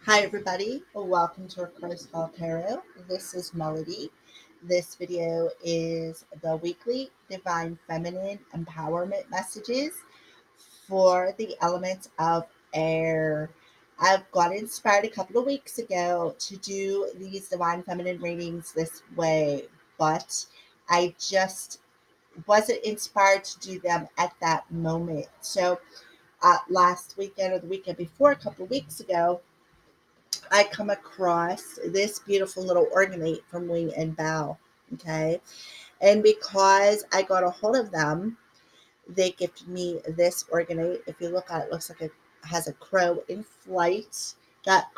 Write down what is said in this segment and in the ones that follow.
Hi, everybody. Welcome to Christ Call Tarot. This is Melody. This video is the weekly Divine Feminine Empowerment messages for the elements of air. I've got inspired a couple of weeks ago to do these Divine Feminine readings this way, but I just wasn't inspired to do them at that moment. So, last weekend or the weekend before, a couple of weeks ago, I come across this beautiful little organate from Wing and Bow. Okay. And because I got a hold of them, they gifted me this organate. If you look at it, it looks like it has a crow in flight. That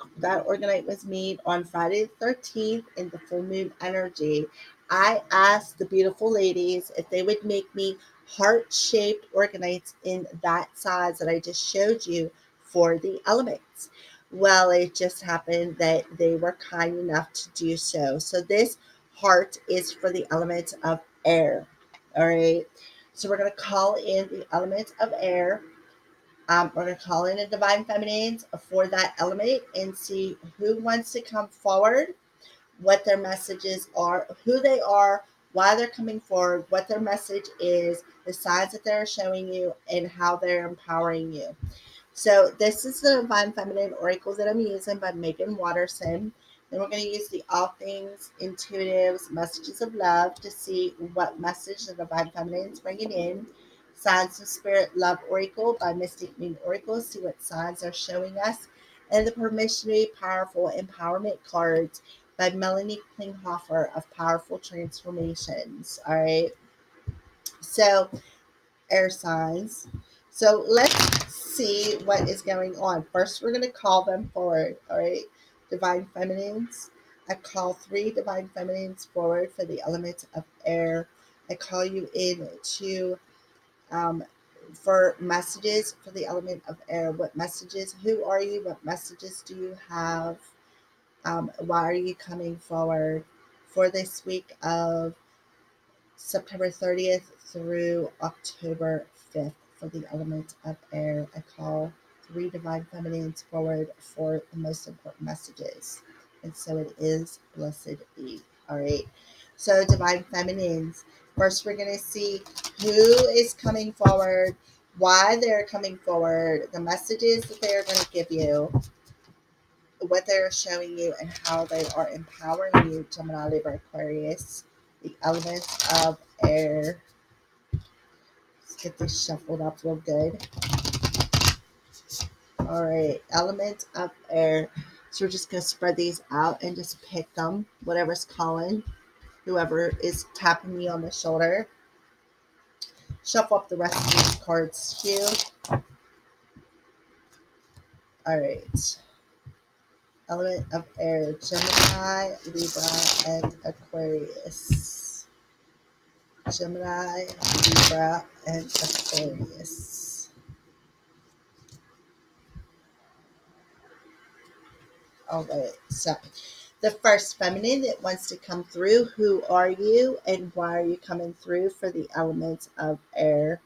organate was made on Friday the 13th in the full moon energy. I asked the beautiful ladies if they would make me heart-shaped organates in that size that I just showed you for the elements. Well, it just happened that they were kind enough to do so. So this heart is for the element of air. All right. So we're going to call in the element of air. We're going to call in the divine feminines for that element and see who wants to come forward, what their messages are, who they are, why they're coming forward, what their message is, the signs that they're showing you, and how they're empowering you. So this is the Divine Feminine Oracle that I'm using by Megan Watterson. Then we're going to use the All Things Intuitives Messages of Love to see what message the Divine Feminine is bringing in. Signs of Spirit Love Oracle by Mystic Moon Oracle, see what signs they're showing us. And the Permissionary Powerful Empowerment cards by Melanie Klinghoffer of Powerful Transformations. All right. So air signs. So let's see what is going on. First, we're going to call them forward. All right. Divine feminines. I call 3 divine feminines forward for the element of air. I call you in to um, for messages for the element of air. What messages? Who are you? What messages do you have? Why are you coming forward for this week of September 30th through October 5th for the element of air? I call 3 divine feminines forward for the most important messages. And so it is blessed be. All right. So, divine feminines, first we're going to see who is coming forward, why they're coming forward, the messages that they are going to give you, what they're showing you, and how they are empowering you, Gemini, Libra, Aquarius, the elements of air. Let's get this shuffled up real good. All right, element of air. So we're just going to spread these out and just pick them, whatever's calling, whoever is tapping me on the shoulder. Shuffle up the rest of these cards too. All right. Element of air, Gemini, Libra, and Aquarius. Gemini, Libra, and Aquarius. All right, so the first feminine that wants to come through, who are you and why are you coming through for the elements of air?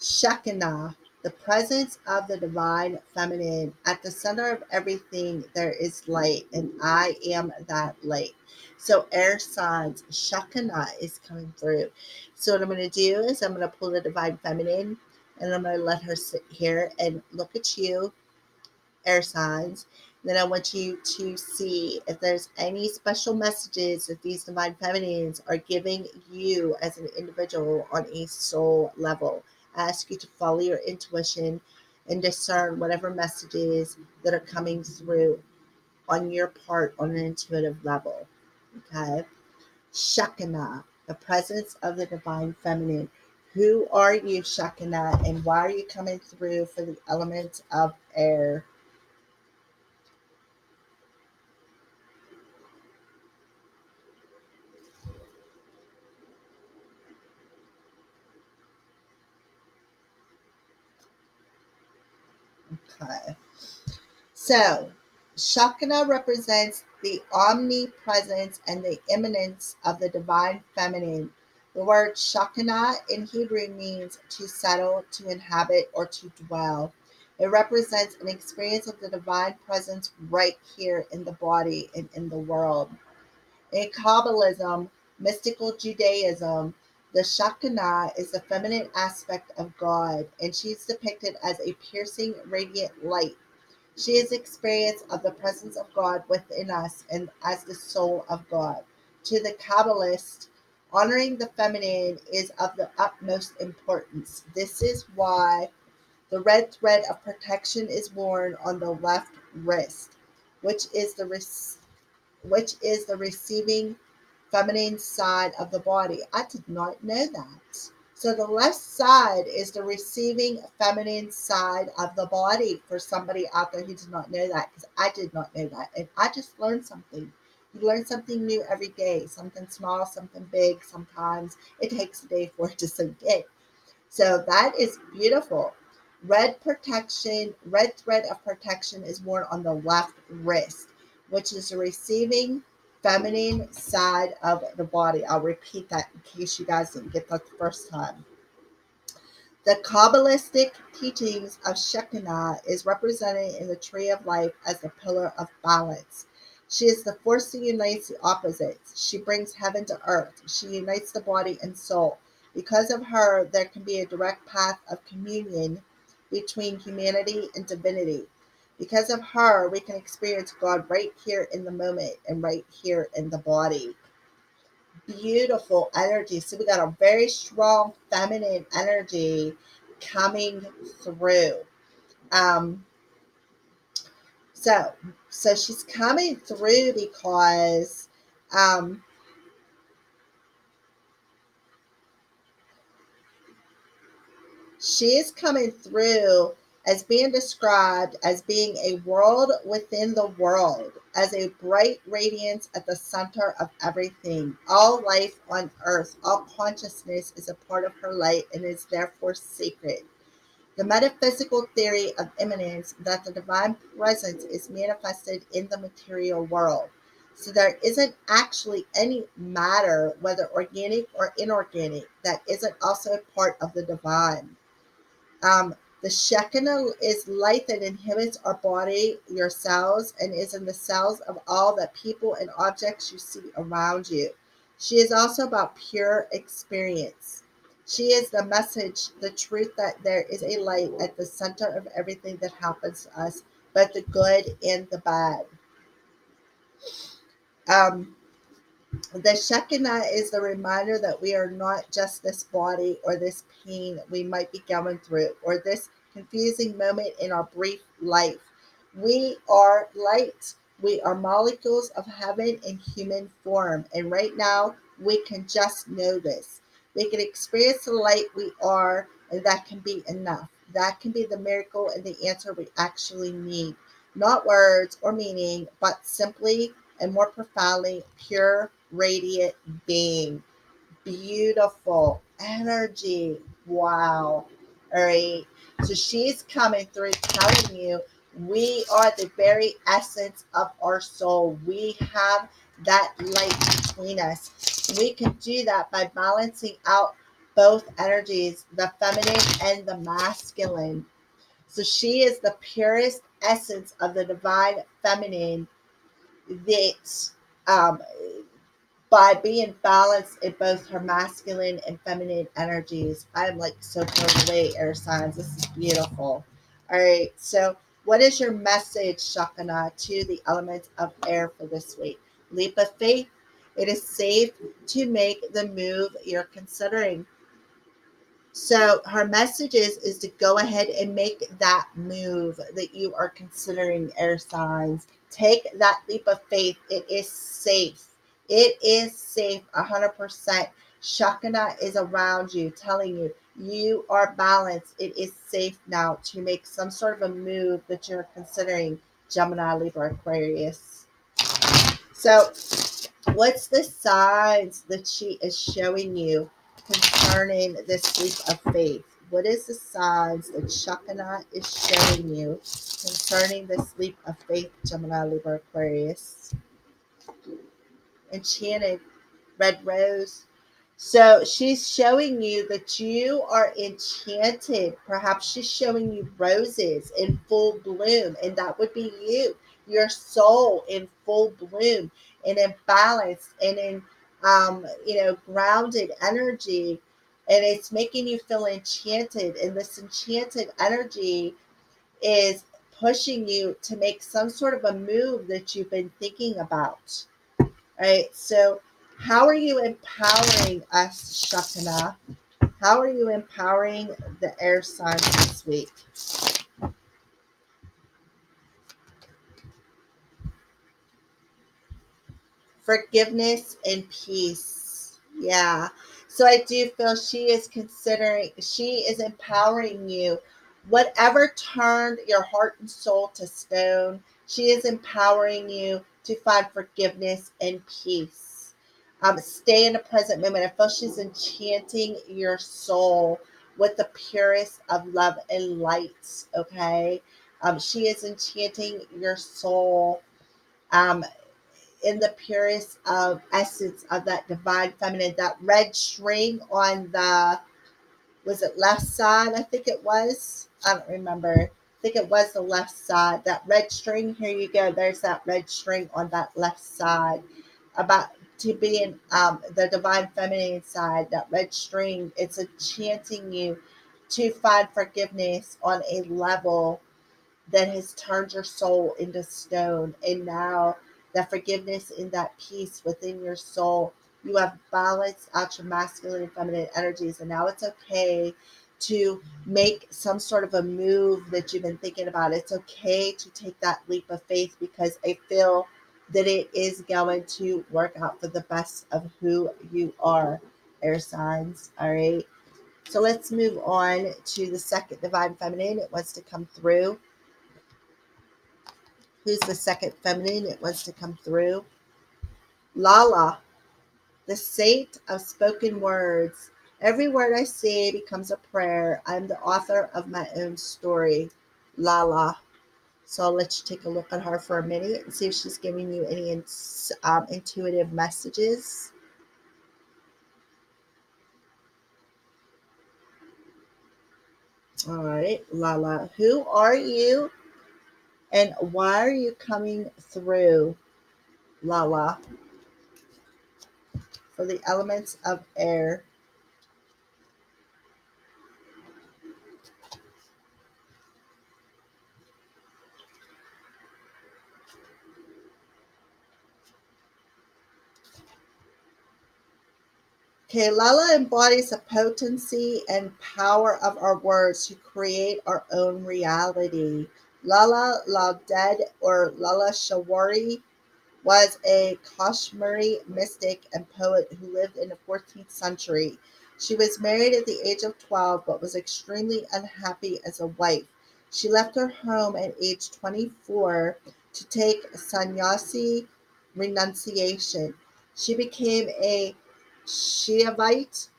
Shekinah, the presence of the divine feminine. At the center of everything, there is light, and I am that light. So, air signs, Shekinah is coming through. So, what I'm going to do is I'm going to pull the divine feminine and I'm going to let her sit here and look at you, air signs. Then I want you to see if there's any special messages that these divine feminines are giving you as an individual on a soul level. I ask you to follow your intuition and discern whatever messages that are coming through on your part on an intuitive level. Okay. Shekinah, the presence of the divine feminine. Who are you, Shekinah, and why are you coming through for the elements of air? Okay. So, Shakana represents the omnipresence and the immanence of the divine feminine. The word Shekinah in Hebrew means to settle, to inhabit, or to dwell. It represents an experience of the divine presence right here in the body and in the world. In Kabbalism, mystical Judaism, the Shekinah is the feminine aspect of God, and she is depicted as a piercing, radiant light. She is experience of the presence of God within us and as the soul of God. To the Kabbalist, honoring the feminine is of the utmost importance. This is why the red thread of protection is worn on the left wrist, which is the receiving feminine side of the body. I did not know that. So the left side is the receiving feminine side of the body for somebody out there who did not know that, because I did not know that. And I just learned something. You learn something new every day, something small, something big. Sometimes it takes a day for it to sink in. So that is beautiful. Red thread of protection is worn on the left wrist, which is the receiving feminine side of the body. I'll repeat that in case you guys didn't get that the first time. The Kabbalistic teachings of Shekinah is represented in the tree of life as the pillar of balance. She is the force that unites the opposites. She brings heaven to earth. She unites the body and soul. Because of her, there can be a direct path of communion between humanity and divinity. Because of her, we can experience God right here in the moment and right here in the body. Beautiful energy. So we got a very strong feminine energy coming through. Um, so so she's coming through because um, she is coming through as being described as being a world within the world, as a bright radiance at the center of everything. All life on earth, all consciousness is a part of her light and is therefore sacred. The metaphysical theory of immanence that the divine presence is manifested in the material world. So there isn't actually any matter, whether organic or inorganic, that isn't also a part of the divine. The Shekinah is light that inhabits our body, your cells, and is in the cells of all the people and objects you see around you. She is also about pure experience. She is the message, the truth that there is a light at the center of everything that happens to us, both the good and the bad. Um, The Shekinah is the reminder that we are not just this body or this pain we might be going through or this confusing moment in our brief life. We are light. We are molecules of heaven in human form. And right now, we can just know this. We can experience the light we are, and that can be enough. That can be the miracle and the answer we actually need. Not words or meaning, but simply and more profoundly pure, radiant being. Beautiful energy. Wow. All right. So she's coming through telling you we are the very essence of our soul. We have that light between us. We can do that by balancing out both energies, the feminine and the masculine. So she is the purest essence of the divine feminine that um, by being balanced in both her masculine and feminine energies. I'm like so blown away, air signs. This is beautiful. All right. So, what is your message, Shakana, to the elements of air for this week? Leap of faith. It is safe to make the move you're considering. So her message is to go ahead and make that move that you are considering, air signs. Take that leap of faith. It is safe. It is safe 100%. Shakana is around you, telling you you are balanced. It is safe now to make some sort of a move that you're considering, Gemini, Libra, Aquarius. So what's the signs that she is showing you concerning this leap of faith? What is the signs that Shakana is showing you concerning this leap of faith, Gemini, Libra, Aquarius? Enchanted, red rose. So she's showing you that you are enchanted. Perhaps she's showing you roses in full bloom, and that would be you, your soul in full bloom, and in balance, and in grounded energy. And it's making you feel enchanted. And this enchanted energy is pushing you to make some sort of a move that you've been thinking about. Right? So, how are you empowering us, Shakana? How are you empowering the air signs this week? Forgiveness and peace. Yeah. So I do feel she is empowering you. Whatever turned your heart and soul to stone, she is empowering you to find forgiveness and peace. Stay in the present moment. I feel she's enchanting your soul with the purest of love and light. Okay. She is enchanting your soul. Um, in the purest of essence of that divine feminine, that red string on the, was it left side? I think it was. I don't remember. I think it was the left side. That red string, here you go. There's that red string on that left side. About to be in the divine feminine side, that red string, it's enchanting you to find forgiveness on a level that has turned your soul into stone. And now that forgiveness and that peace within your soul, you have balanced out your masculine and feminine energies. And now it's okay to make some sort of a move that you've been thinking about. It's okay to take that leap of faith, because I feel that it is going to work out for the best of who you are, air signs. All right. So let's move on to the second divine feminine. It wants to come through. Who's the second feminine that wants to come through? Lala, the saint of spoken words. Every word I say becomes a prayer. I'm the author of my own story. Lala. So I'll let you take a look at her for a minute and see if she's giving you any intuitive messages. All right, Lala. Who are you and why are you coming through, Lala, for the elements of air? Okay, Lala embodies the potency and power of our words to create our own reality. Lala Lauded, or Lala Shawari, was a Kashmiri mystic and poet who lived in the 14th century. She was married at the age of 12 but was extremely unhappy as a wife. She left her home at age 24 to take sannyasi renunciation. She became a Shivaite,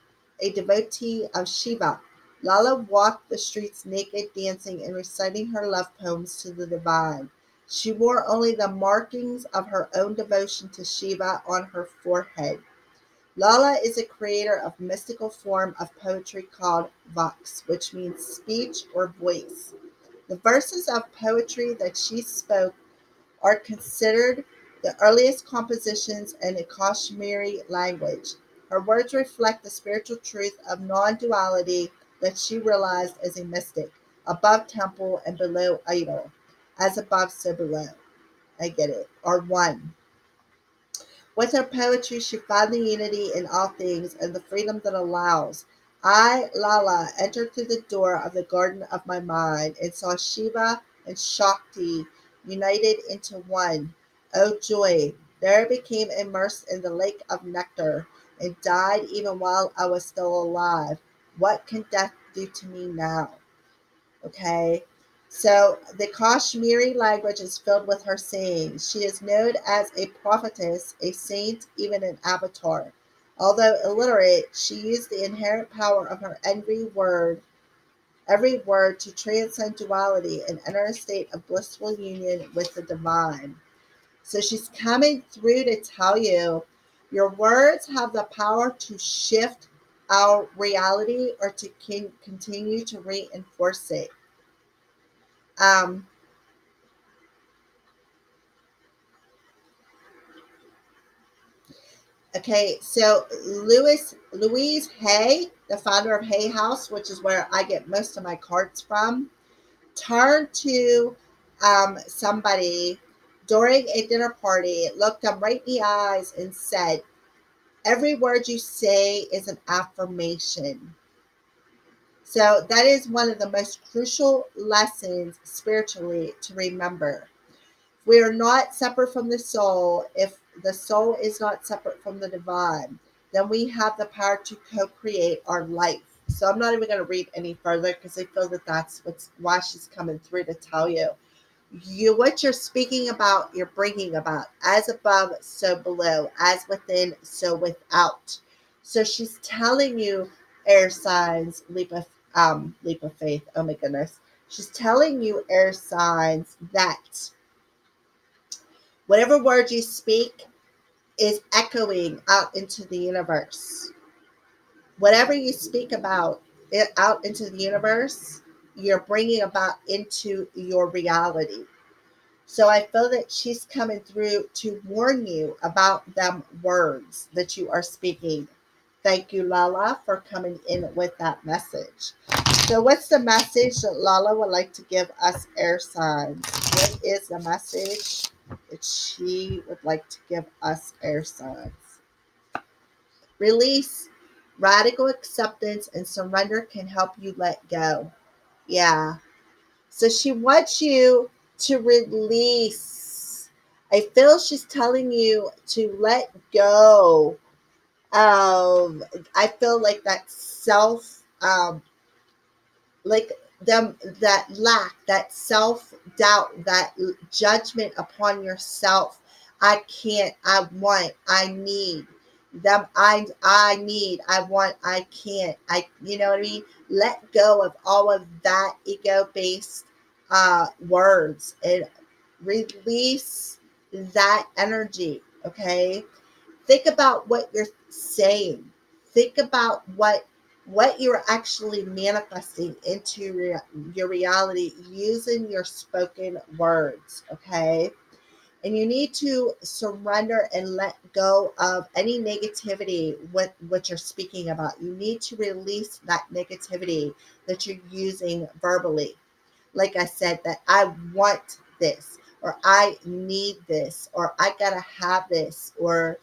a devotee of Shiva. Lala walked the streets naked, dancing and reciting her love poems to the divine. She wore only the markings of her own devotion to Shiva on her forehead. Lala is a creator of mystical form of poetry called vox, which means speech or voice. The verses of poetry that she spoke are considered the earliest compositions in the Kashmiri language. Her words reflect the spiritual truth of non duality that she realized as a mystic, above temple and below idol, as above, so below. I get it. Or one. With her poetry, she found the unity in all things and the freedom that allows. I, Lala, entered through the door of the garden of my mind and saw Shiva and Shakti united into one. Oh joy! There I became immersed in the lake of nectar and died even while I was still alive. What can death do to me now? Okay. So the Kashmiri language is filled with her sayings. She is known as a prophetess, a saint, even an avatar. Although illiterate, she used the inherent power of her every word to transcend duality and enter a state of blissful union with the divine. So she's coming through to tell you Your words have the power to shift our reality or to continue to reinforce it. Um, okay, so Louise Hay, the founder of Hay House, which is where I get most of my cards from, turned to somebody during a dinner party, looked them right in the eyes, and said, "Every word you say is an affirmation." So that is one of the most crucial lessons spiritually to remember. We are not separate from the soul. If the soul is not separate from the divine, then we have the power to co-create our life. So I'm not even going to read any further because I feel that that's why she's coming through to tell you. What you're speaking about, you're bringing about. As above, so below. As within, so without. So she's telling you, air signs, leap of faith. Oh my goodness. She's telling you, air signs, that whatever word you speak is echoing out into the universe. Whatever you speak about it out into the universe, you're bringing about into your reality. So I feel that she's coming through to warn you about them words that you are speaking. Thank you, Lala, for coming in with that message. So what's the message that Lala would like to give us, air signs? What is the message that she would like to give us, air signs? Release, radical acceptance, and surrender can help you let go. Yeah. So she wants you to release. I feel she's telling you to let go of, I feel like that self, like them, that lack, that self doubt, that judgment upon yourself. I can't, I want, I need them. I need, I want, I can't, you know what I mean? Let go of all of that ego based words and release that energy. Okay, think about what you're saying. Think about what you're actually manifesting into your reality using your spoken words. Okay, and you need to surrender and let go of any negativity with what you're speaking about. You need to release that negativity that you're using verbally. Like I said, that I want this, or I need this, or I gotta have this, or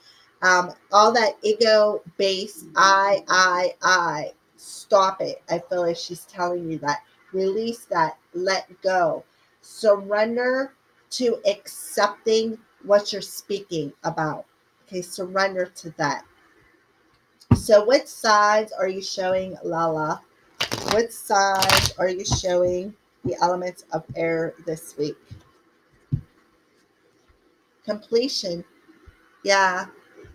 all that ego based I. Stop it. I feel like she's telling you that. Release that. Let go. Surrender to accepting what you're speaking about. Okay, surrender to that. So, what signs are you showing, Lala? What signs are you showing the elements of air this week? Completion. Yeah.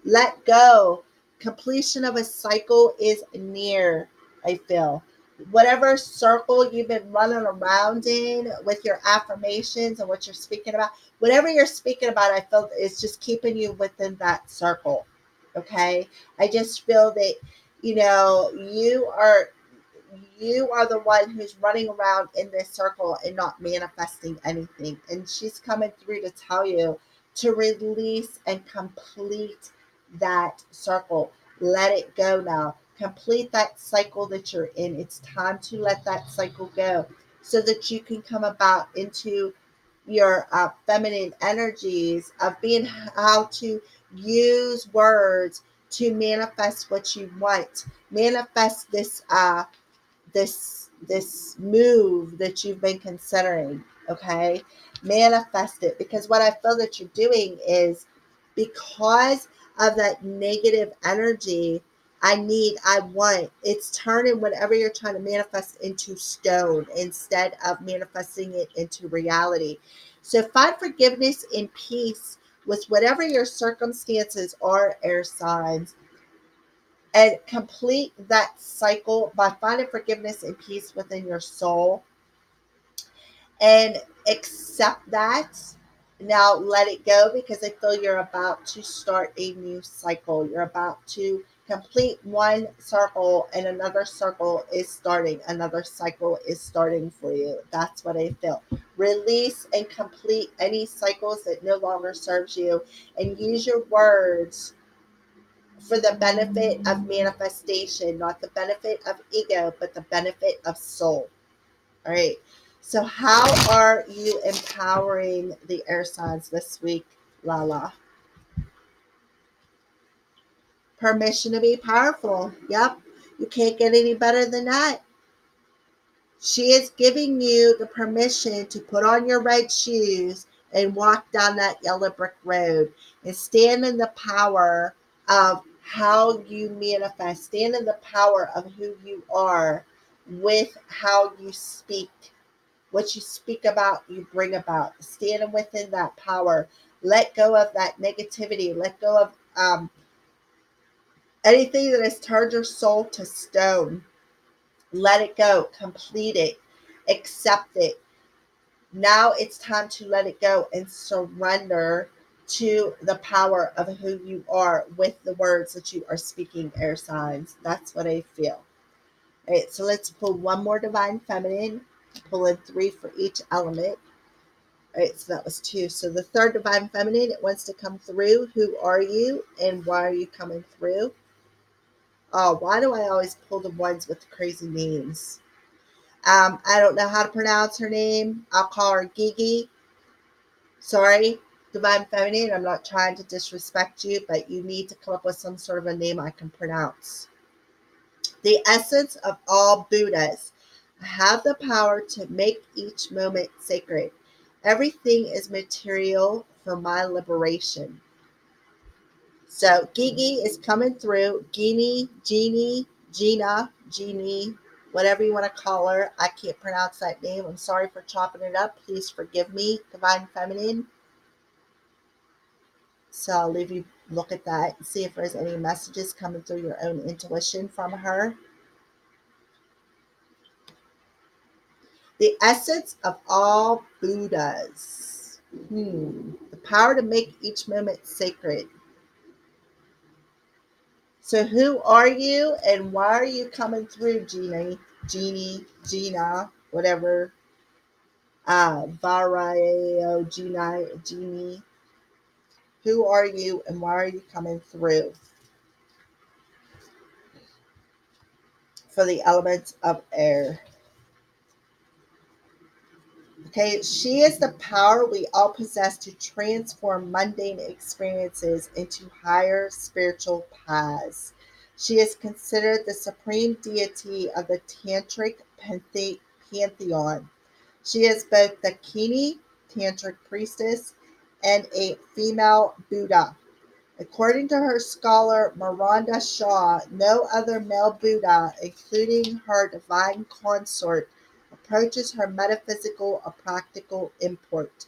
Let go. Completion of a cycle is near, I feel. Whatever circle you've been running around in with your affirmations and what you're speaking about, whatever you're speaking about, I feel is just keeping you within that circle. Okay. I just feel that, you are the one who's running around in this circle and not manifesting anything. And she's coming through to tell you to release and complete that circle. Let it go now. Complete that cycle that you're in. It's time to let that cycle go so that you can come about into your feminine energies of being how to use words to manifest what you want. Manifest this move that you've been considering. Okay, manifest it, because what I feel that you're doing is, because of that negative energy, I want, it's turning whatever you're trying to manifest into stone instead of manifesting it into reality. So find forgiveness and peace with whatever your circumstances are, air signs, and complete that cycle by finding forgiveness and peace within your soul, and accept that. Now let it go, because I feel you're about to start a new cycle. You're about to complete one circle and another circle is starting. Another cycle is starting for you. That's what I feel. Release and complete any cycles that no longer serves you, and use your words for the benefit of manifestation, not the benefit of ego, but the benefit of soul. All right. So, how are you empowering the air signs this week, Lala? Permission to be powerful. Yep. You can't get any better than that. She is giving you the permission to put on your red shoes and walk down that yellow brick road and stand in the power of how you manifest, stand in the power of who you are with how you speak. What you speak about, you bring about. Standing within that power. Let go of that negativity. Let go of anything that has turned your soul to stone. Let it go. Complete it. Accept it. Now it's time to let it go and surrender to the power of who you are with the words that you are speaking, air signs. That's what I feel. All right, so let's pull one more divine feminine, pull in 3 for each element. All right, so that was 2. So the third divine feminine, it wants to come through. Who are you and why are you coming through? Oh, why do I always pull the ones with crazy names? I don't know how to pronounce her name. I'll call her Gigi. Sorry, divine feminine. I'm not trying to disrespect you, but you need to come up with some sort of a name I can pronounce. The essence of all Buddhas. I have the power to make each moment sacred. Everything is material for my liberation. So Gigi is coming through. Gina, whatever you want to call her. I can't pronounce that name. I'm sorry for chopping it up. Please forgive me, divine feminine. So I'll leave you look at that and see if there's any messages coming through your own intuition from her. The essence of all Buddhas. The power to make each moment sacred. So who are you and why are you coming through, Gina, whatever, Vario, Genie. Who are you and why are you coming through for the elements of air? Okay, she is the power we all possess to transform mundane experiences into higher spiritual paths. She is considered the supreme deity of the Tantric pantheon. She is both the Kini, Tantric priestess, and a female Buddha. According to her scholar Miranda Shaw, no other male Buddha, including her divine consort, approaches her metaphysical or practical import.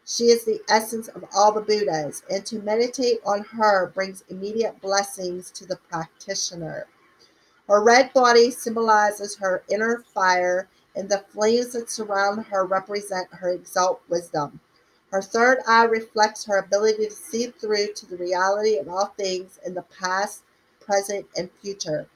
She is the essence of all the Buddhas, and to meditate on her brings immediate blessings to the practitioner. Her red body symbolizes her inner fire, and the flames that surround her represent her exalt wisdom. Her third eye reflects her ability to see through to the reality of all things in the past, present, and future.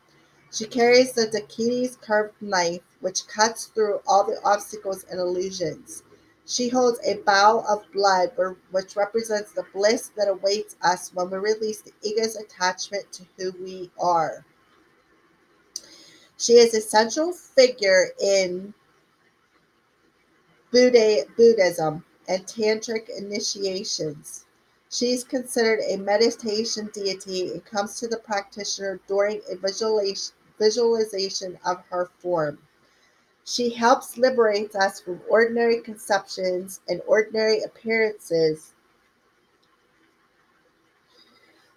She carries the Dakini's curved knife, which cuts through all the obstacles and illusions. She holds a bowl of blood, which represents the bliss that awaits us when we release the ego's attachment to who we are. She is a central figure in Buddhism and Tantric initiations. She is considered a meditation deity and comes to the practitioner during a visualization of her form. She helps liberate us from ordinary conceptions and ordinary appearances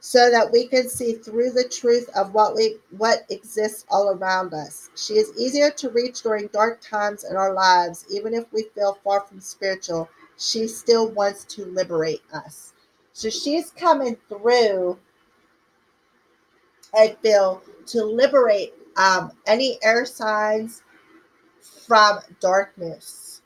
so that we can see through the truth of what exists all around us. She is easier to reach during dark times in our lives, even if we feel far from spiritual. She still wants to liberate us. So she's coming through, I feel, to liberate any air signs from darkness.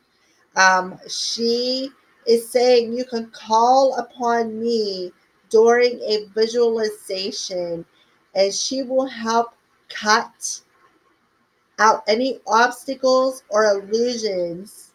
She is saying you can call upon me during a visualization, and she will help cut out any obstacles or illusions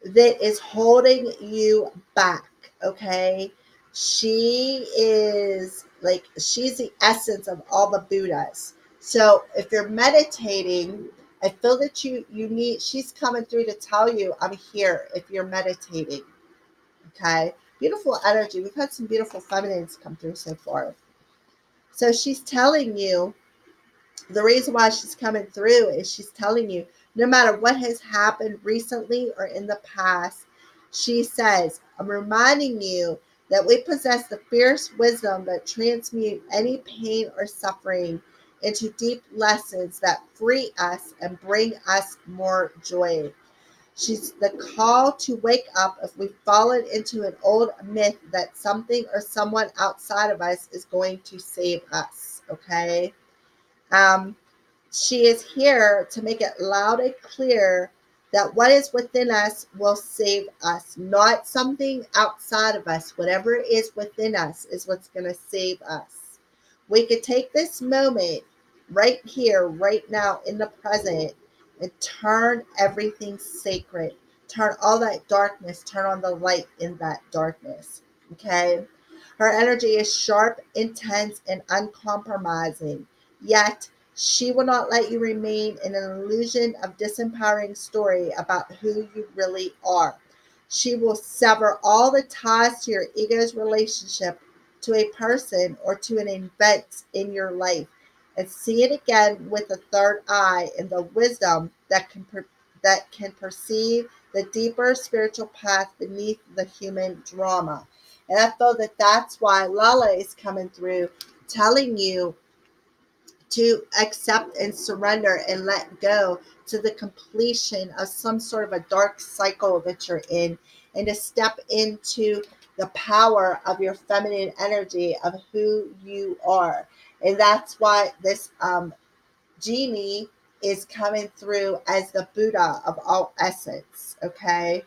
that is holding you back. Okay. She is like, she's the essence of all the Buddhas. So if you're meditating, I feel that you need, she's coming through to tell you, I'm here if you're meditating. Okay. Beautiful energy. We've had some beautiful feminines come through so far. So she's telling you, the reason why she's coming through is she's telling you, no matter what has happened recently or in the past, she says, I'm reminding you that we possess the fierce wisdom that transmute any pain or suffering into deep lessons that free us and bring us more joy. She's the call to wake up if we've fallen into an old myth that something or someone outside of us is going to save us. Okay. Um, she is here to make it loud and clear that what is within us will save us, not something outside of us. Whatever is within us is what's going to save us. We could take this moment right here, right now, in the present, and turn everything sacred. Turn all that darkness, turn on the light in that darkness. Okay? Her energy is sharp, intense, and uncompromising. Yet, she will not let you remain in an illusion of disempowering story about who you really are. She will sever all the ties to your ego's relationship to a person or to an event in your life, and see it again with a third eye and the wisdom that can perceive the deeper spiritual path beneath the human drama. And I feel that that's why Lala is coming through, telling you to accept and surrender and let go to the completion of some sort of a dark cycle that you're in, and to step into the power of your feminine energy of who you are. And that's why this genie is coming through as the Buddha of all essence. Okay.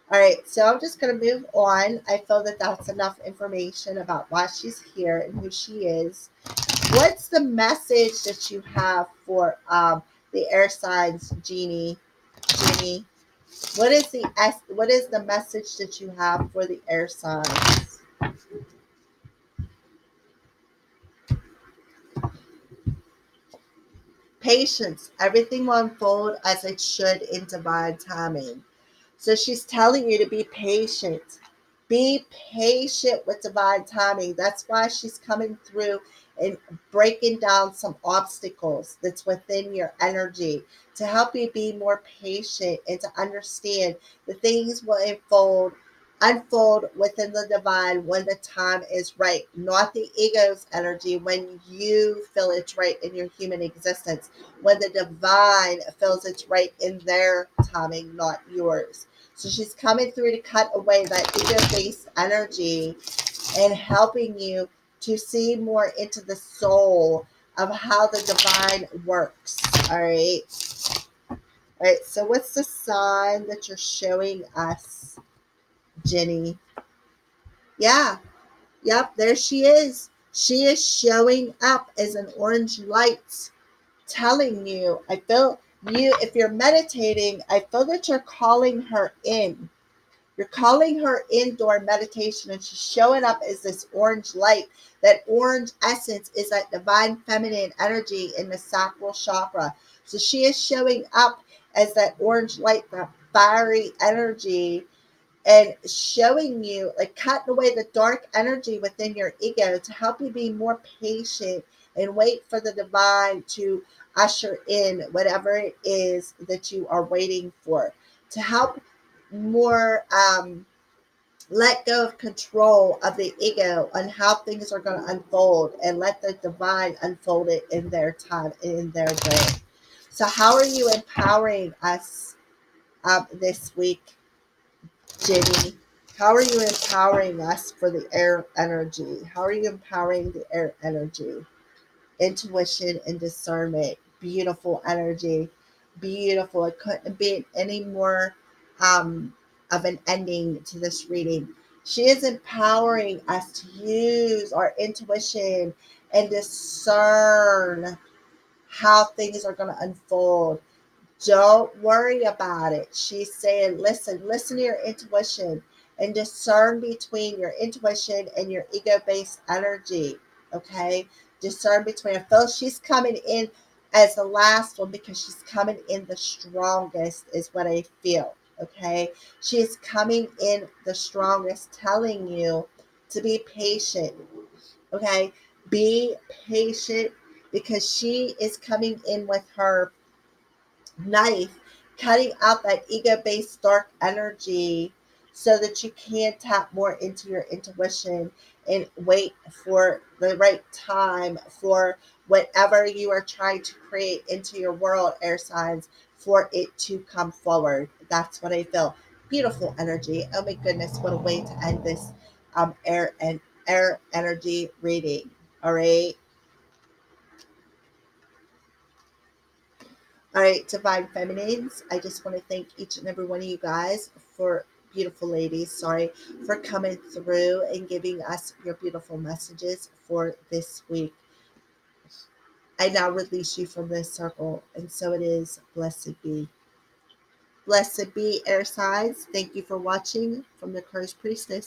All right, so I'm just going to move on. I feel that that's enough information about why she's here and who she is. What's the message that you have for the air signs, Jeannie? Jeannie, what is the message that you have for the air signs? Patience. Everything will unfold as it should in divine timing. So she's telling you to be patient. Be patient with divine timing. That's why she's coming through and breaking down some obstacles that's within your energy to help you be more patient and to understand the things will unfold within the divine when the time is right, not the ego's energy when you feel it's right in your human existence, when the divine feels it's right in their timing, not yours. So she's coming through to cut away that ego-based energy and helping you to see more into the soul of how the divine works. All right. All right. So what's the sign that you're showing us, Jenny? Yeah. Yep. There she is. She is showing up as an orange light, telling you, I feel you, if you're meditating, I feel that you're calling her in. You're calling her indoor meditation, and she's showing up as this orange light. That orange essence is that divine feminine energy in the sacral chakra. So she is showing up as that orange light, that fiery energy, and showing you, like cutting away the dark energy within your ego to help you be more patient and wait for the divine to usher in whatever it is that you are waiting for, to help more let go of control of the ego on how things are going to unfold, and let the divine unfold it in their time, in their way. So how are you empowering us this week, Jenny? How are you empowering us for the air energy? How are you empowering the air energy? Intuition and discernment. Beautiful energy. Beautiful. It couldn't be any more of an ending to this reading. She is empowering us to use our intuition and discern how things are going to unfold. Don't worry about it. She's saying, listen to your intuition and discern between your intuition and your ego based energy. Okay? Discern between. I feel she's coming in as the last one because she's coming in the strongest, is what I feel. Okay? She is coming in the strongest, telling you to be patient. Okay? Be patient because she is coming in with her knife, cutting out that ego based dark energy so that you can tap more into your intuition and wait for the right time for whatever you are trying to create into your world, air signs, for it to come forward. That's what I feel. Beautiful energy. Oh my goodness, what a way to end this air energy reading. All right. All right, Divine Feminines, I just want to thank each and every one of you guys for beautiful ladies, sorry, for coming through and giving us your beautiful messages for this week. I now release you from this circle, and so it is. Blessed be. Blessed be, air signs. Thank you for watching from the Cursed Priestess.